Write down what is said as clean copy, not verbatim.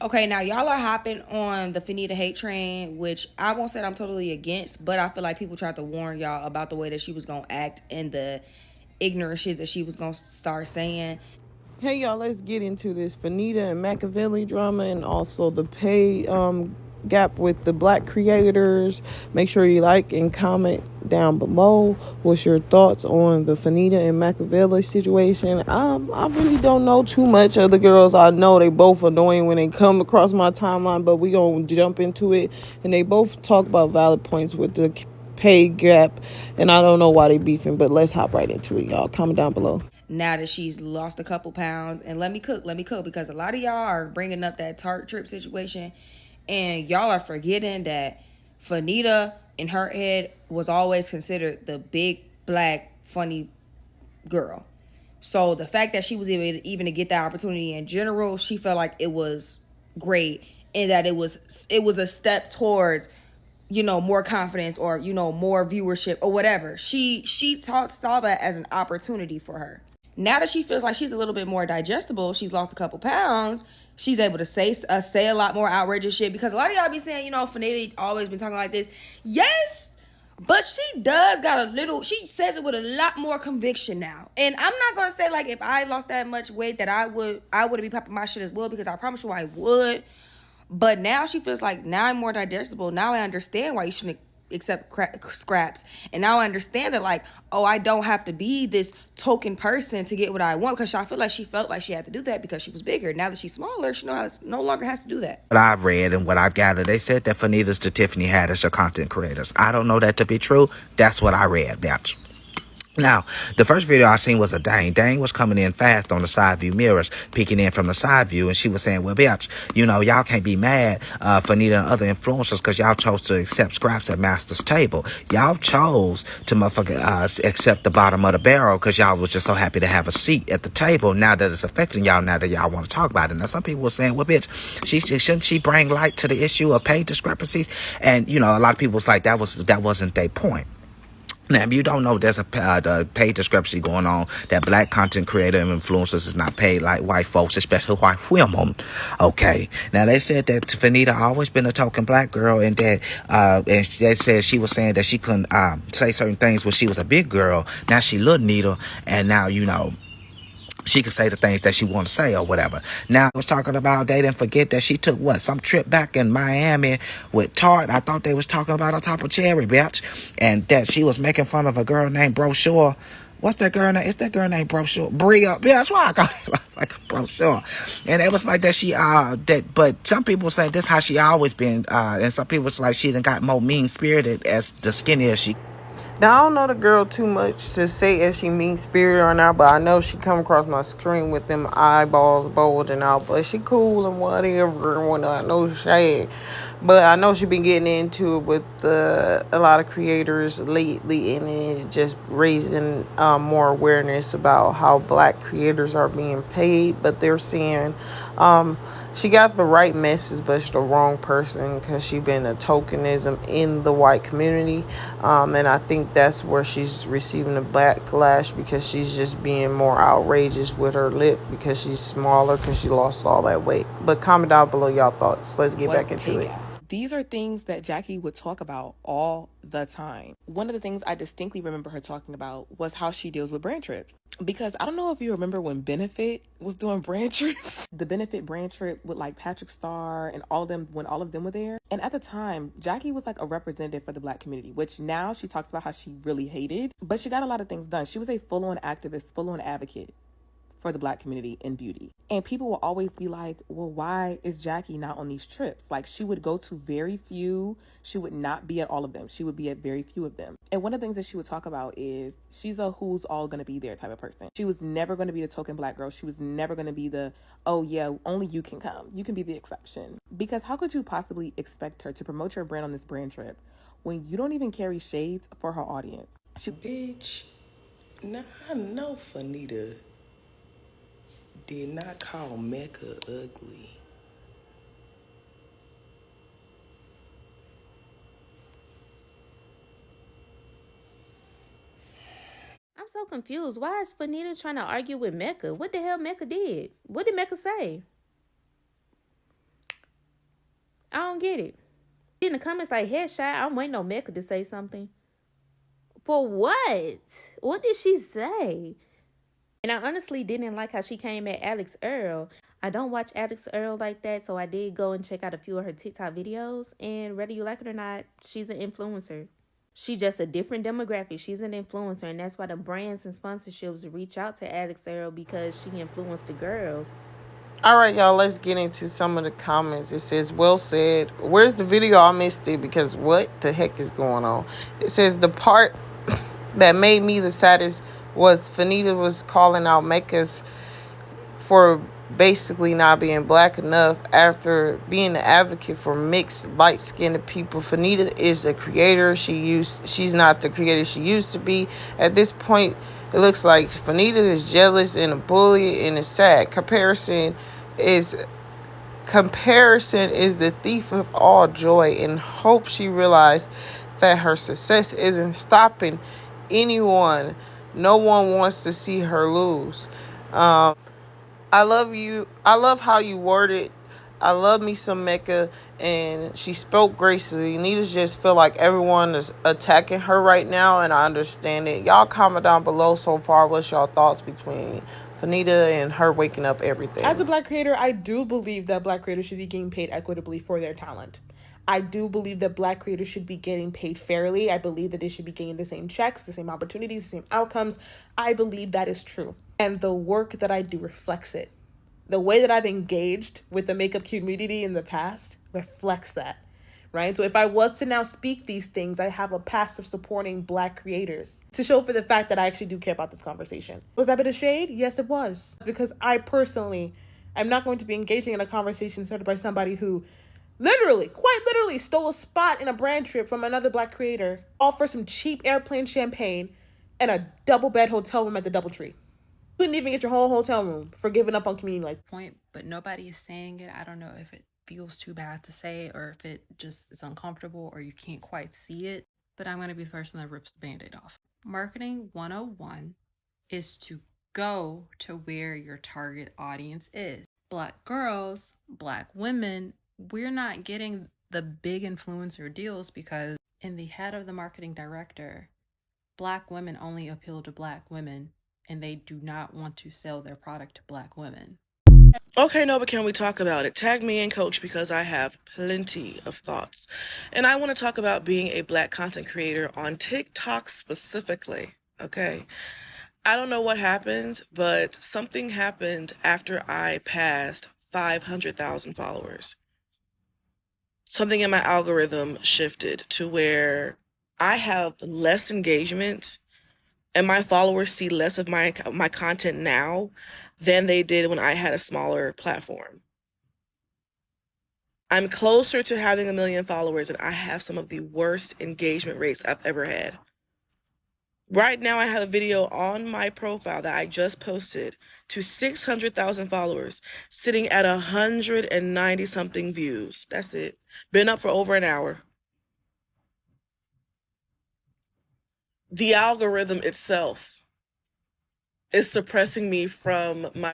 Okay, now y'all are hopping on the Fannita hate train, which I won't say I'm totally against, but I feel like people tried to warn y'all about the way that she was gonna act and the ignorant shit that she was gonna start saying. Hey y'all, let's get into this Fannita and Macavelli drama and also the pay gap with the black creators. Make sure you like and comment down below. What's your thoughts on the Fannita and Macavelli situation? I really don't know too much of the girls. I know they both annoying when they come across my timeline, but we gonna jump into it. And they both talk about valid points with the pay gap, and I don't know why they beefing, but let's hop right into it, y'all. Comment down below. Now that she's lost a couple pounds, and let me cook, because a lot of y'all are bringing up that tart trip situation, and y'all are forgetting that Fannita in her head was always considered the big black funny girl. So the fact that she was even to get that opportunity in general, she felt like it was great, and that it was a step towards, more confidence, or more viewership or whatever. Saw that as an opportunity for her. Now that she feels like she's a little bit more digestible, she's lost a couple pounds. She's able to say a lot more outrageous shit, because a lot of y'all be saying, Fannita always been talking like this. Yes, but she does got a little. She says it with a lot more conviction now. And I'm not gonna say like if I lost that much weight that I would be popping my shit as well, because I promise you I would. But now she feels like, now I'm more digestible. Now I understand why you shouldn't accept scraps. And now I understand that, like, oh, I don't have to be this token person to get what I want. Because I feel like she felt like she had to do that because she was bigger. Now that she's smaller, she no longer has to do that. What I've read and what I've gathered, they said that Fannita's the Tiffany Haddish of content creators. I don't know that to be true. That's what I read. That's now, the first video I seen was a Dang. Dang was coming in fast on the side view mirrors, peeking in from the side view, and she was saying, well, bitch, y'all can't be mad, Fannita and other influencers, because y'all chose to accept scraps at Master's table. Y'all chose to accept the bottom of the barrel because y'all was just so happy to have a seat at the table. Now that it's affecting y'all, now that y'all want to talk about it. Now, some people were saying, well, bitch, shouldn't she bring light to the issue of pay discrepancies? And, a lot of people was like, that wasn't their point. Now, if you don't know, there's a pay discrepancy going on, that black content creator and influencers is not paid like white folks, especially white women. Okay. Now, they said that Fannita always been a token black girl, and that and they said she was saying that she couldn't say certain things when she was a big girl. Now she little needle, and now, she could say the things that she want to say or whatever. Now, I was talking about, they didn't forget that she took, some trip back in Miami with Tart. I thought they was talking about on top of Cherry, bitch. And that she was making fun of a girl named Brochure. What's that girl name? Is that girl named Brochure? Bria. Yeah, that's why I call it like Brochure. And it was like that but some people say this how she always been, and some people was like she done got more mean-spirited as the skinnier she. Now, I don't know the girl too much to say if she mean-spirited or not, but I know she come across my screen with them eyeballs bulging out, but she cool and whatever and whatnot. No shade. But I know she been getting into it with a lot of creators lately, and it just raising more awareness about how black creators are being paid. But they're saying she got the right message, but she's the wrong person because she been a tokenism in the white community. And I think that's where she's receiving the backlash, because she's just being more outrageous with her lip because she's smaller, because she lost all that weight. But comment down below y'all thoughts. Let's get back into it. These are things that Jackie would talk about all the time. One of the things I distinctly remember her talking about was how she deals with brand trips. Because I don't know if you remember when Benefit was doing brand trips. The Benefit brand trip with like Patrick Starr and all of them, when all of them were there. And at the time, Jackie was like a representative for the black community, which now she talks about how she really hated. But she got a lot of things done. She was a full-on activist, full-on advocate for the black community in beauty. And people will always be like, well, why is Jackie not on these trips? Like, she would go to very few. She would not be at all of them. She would be at very few of them. And one of the things that she would talk about is she's a who's all going to be there type of person. She was never going to be the token black girl. She was never going to be the, oh yeah, only you can come. You can be the exception. Because how could you possibly expect her to promote your brand on this brand trip when you don't even carry shades for her audience? Bitch, now I know Fannita did not call Mecca ugly. I'm so confused. Why is Fannita trying to argue with Mecca? What the hell Mecca did? What did Mecca say? don't get it. In the comments like, headshot, I'm waiting on Mecca to say something. For what? What did she say? And I honestly didn't like how she came at Alex Earl. I don't watch Alex Earl like that, so I did go and check out a few of her TikTok videos. And whether you like it or not, she's an influencer. She's just a different demographic. She's an influencer, and that's why the brands and sponsorships reach out to Alex Earl, because she influenced the girls. All right, y'all, let's get into some of the comments. It says, well said. Where's the video? I missed it because what the heck is going on? It says, the part that made me the saddest was Fannita was calling out Mecca's for basically not being black enough after being the advocate for mixed light-skinned people. Fannita is a creator. She's not the creator she used to be. At this point, it looks like Fannita is jealous and a bully, and it's sad. Comparison is the thief of all joy, and hope she realized that her success isn't stopping anyone. No one wants to see her lose. I love you. I love how you worded. I love me some Mecca, and she spoke gracefully. Nita's just feel like everyone is attacking her right now, and I understand it. Y'all comment down below so far. What's y'all thoughts between Fannita and her waking up everything? As a black creator, I do believe that black creators should be getting paid equitably for their talent. I do believe that black creators should be getting paid fairly. I believe that they should be getting the same checks, the same opportunities, the same outcomes. I believe that is true. And the work that I do reflects it. The way that I've engaged with the makeup community in the past reflects that, right? So if I was to now speak these things, I have a past of supporting black creators to show for the fact that I actually do care about this conversation. Was that a bit of shade? Yes, it was. Because I personally, I'm not going to be engaging in a conversation started by somebody who quite literally stole a spot in a brand trip from another black creator, all for some cheap airplane champagne and a double bed hotel room at the DoubleTree. You couldn't even get your whole hotel room for giving up on community like point, but nobody is saying it. I don't know if it feels too bad to say it, or if it just is uncomfortable, or you can't quite see it, but I'm going to be the person that rips the band-aid off. Marketing 101 is to go to where your target audience is. Black girls, black women, we're not getting the big influencer deals because in the head of the marketing director, black women only appeal to black women, and they do not want to sell their product to black women. Okay, no, but can we talk about it? Tag me in, coach, because I have plenty of thoughts. And I want to talk about being a black content creator on TikTok specifically, okay? I don't know what happened, but something happened after I passed 500,000 followers. Something in my algorithm shifted to where I have less engagement and my followers see less of my content now than they did when I had a smaller platform. I'm closer to having 1 million followers, and I have some of the worst engagement rates I've ever had. Right now, I have a video on my profile that I just posted to 600,000 followers, sitting at 190 something views. That's it. Been up for over an hour. The algorithm itself is suppressing me from my